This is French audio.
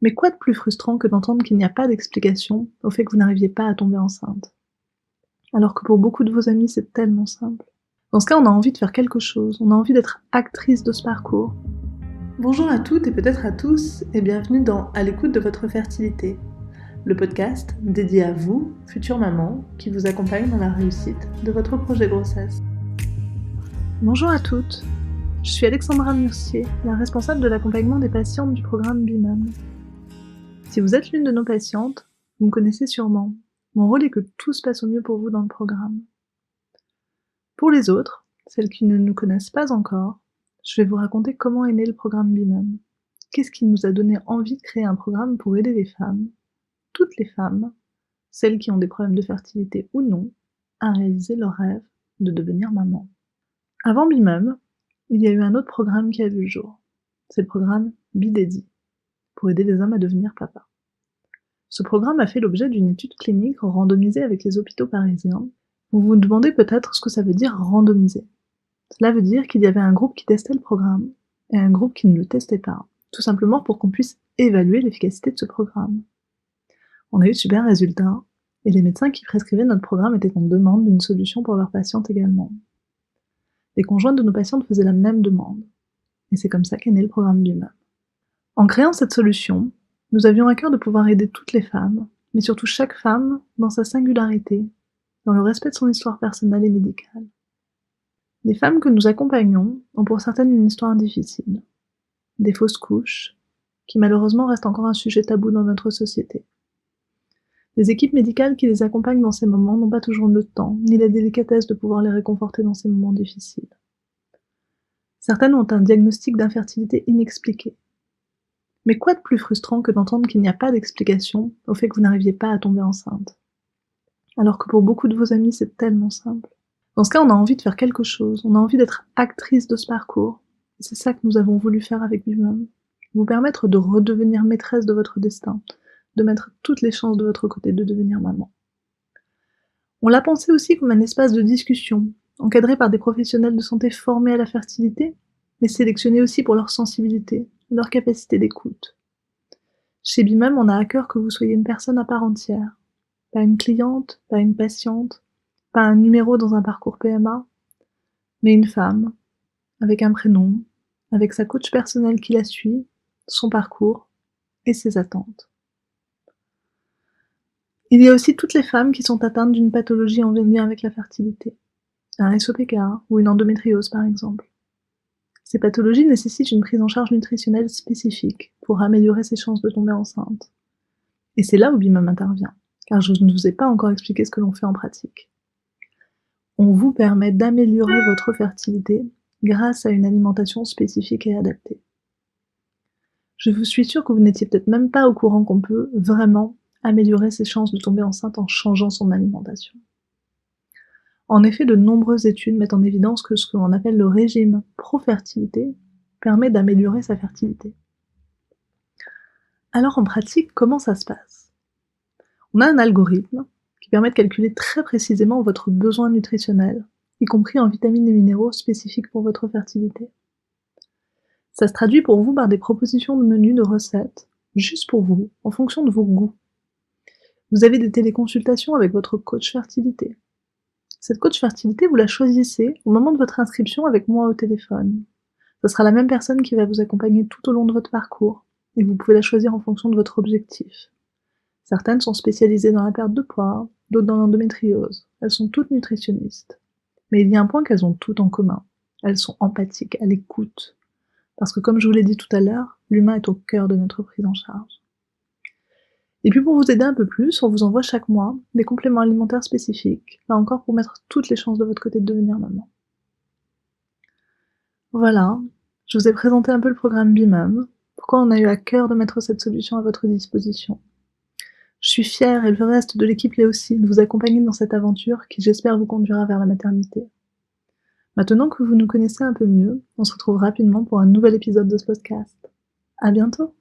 Mais quoi de plus frustrant que d'entendre qu'il n'y a pas d'explication au fait que vous n'arriviez pas à tomber enceinte? Alors que pour beaucoup de vos amis, c'est tellement simple. Dans ce cas, on a envie de faire quelque chose, on a envie d'être actrice de ce parcours. Bonjour à toutes et peut-être à tous, et bienvenue dans À l'écoute de votre fertilité, le podcast dédié à vous, future maman, qui vous accompagne dans la réussite de votre projet grossesse. Bonjour à toutes, je suis Alexandra Murcier, la responsable de l'accompagnement des patientes du programme BIMAM. Si vous êtes l'une de nos patientes, vous me connaissez sûrement. Mon rôle est que tout se passe au mieux pour vous dans le programme. Pour les autres, celles qui ne nous connaissent pas encore, je vais vous raconter comment est né le programme BIMAM. Qu'est-ce qui nous a donné envie de créer un programme pour aider les femmes, toutes les femmes, celles qui ont des problèmes de fertilité ou non, à réaliser leur rêve de devenir maman. Avant BIMAM, il y a eu un autre programme qui a vu le jour. C'est le programme BIDEDI, pour aider les hommes à devenir papa. Ce programme a fait l'objet d'une étude clinique randomisée avec les hôpitaux parisiens. Vous vous demandez peut-être ce que ça veut dire randomiser. Cela veut dire qu'il y avait un groupe qui testait le programme et un groupe qui ne le testait pas, tout simplement pour qu'on puisse évaluer l'efficacité de ce programme. On a eu de super résultats, et les médecins qui prescrivaient notre programme étaient en demande d'une solution pour leurs patientes également. Les conjointes de nos patientes faisaient la même demande, et c'est comme ça qu'est né le programme BIMAM. En créant cette solution, nous avions à cœur de pouvoir aider toutes les femmes, mais surtout chaque femme dans sa singularité, dans le respect de son histoire personnelle et médicale. Les femmes que nous accompagnons ont pour certaines une histoire difficile, des fausses couches, qui malheureusement restent encore un sujet tabou dans notre société. Les équipes médicales qui les accompagnent dans ces moments n'ont pas toujours le temps, ni la délicatesse de pouvoir les réconforter dans ces moments difficiles. Certaines ont un diagnostic d'infertilité inexpliqué. Mais quoi de plus frustrant que d'entendre qu'il n'y a pas d'explication au fait que vous n'arriviez pas à tomber enceinte? Alors que pour beaucoup de vos amis, c'est tellement simple. Dans ce cas, on a envie de faire quelque chose, on a envie d'être actrice de ce parcours. Et c'est ça que nous avons voulu faire avec BIMAM. Vous permettre de redevenir maîtresse de votre destin, de mettre toutes les chances de votre côté de devenir maman. On l'a pensé aussi comme un espace de discussion, encadré par des professionnels de santé formés à la fertilité, mais sélectionnés aussi pour leur sensibilité, leur capacité d'écoute. Chez BIMAM, on a à cœur que vous soyez une personne à part entière. Pas une cliente, pas une patiente, pas un numéro dans un parcours PMA, mais une femme, avec un prénom, avec sa coach personnelle qui la suit, son parcours et ses attentes. Il y a aussi toutes les femmes qui sont atteintes d'une pathologie en lien avec la fertilité, un SOPK ou une endométriose par exemple. Ces pathologies nécessitent une prise en charge nutritionnelle spécifique pour améliorer ses chances de tomber enceinte. Et c'est là où BIMAM intervient, car je ne vous ai pas encore expliqué ce que l'on fait en pratique. On vous permet d'améliorer votre fertilité grâce à une alimentation spécifique et adaptée. Je vous suis sûre que vous n'étiez peut-être même pas au courant qu'on peut vraiment améliorer ses chances de tomber enceinte en changeant son alimentation. En effet, de nombreuses études mettent en évidence que ce que l'on appelle le régime pro-fertilité permet d'améliorer sa fertilité. Alors en pratique, comment ça se passe? On a un algorithme qui permet de calculer très précisément votre besoin nutritionnel, y compris en vitamines et minéraux spécifiques pour votre fertilité. Ça se traduit pour vous par des propositions de menus, de recettes, juste pour vous, en fonction de vos goûts. Vous avez des téléconsultations avec votre coach fertilité. Cette coach fertilité, vous la choisissez au moment de votre inscription avec moi au téléphone. Ce sera la même personne qui va vous accompagner tout au long de votre parcours, et vous pouvez la choisir en fonction de votre objectif. Certaines sont spécialisées dans la perte de poids, d'autres dans l'endométriose. Elles sont toutes nutritionnistes. Mais il y a un point qu'elles ont toutes en commun. Elles sont empathiques, elles écoutent. Parce que comme je vous l'ai dit tout à l'heure, l'humain est au cœur de notre prise en charge. Et puis pour vous aider un peu plus, on vous envoie chaque mois des compléments alimentaires spécifiques, là encore pour mettre toutes les chances de votre côté de devenir maman. Voilà, je vous ai présenté un peu le programme BIMAM, pourquoi on a eu à cœur de mettre cette solution à votre disposition. Je suis fière, et le reste de l'équipe l'est aussi, de vous accompagner dans cette aventure qui j'espère vous conduira vers la maternité. Maintenant que vous nous connaissez un peu mieux, on se retrouve rapidement pour un nouvel épisode de ce podcast. À bientôt!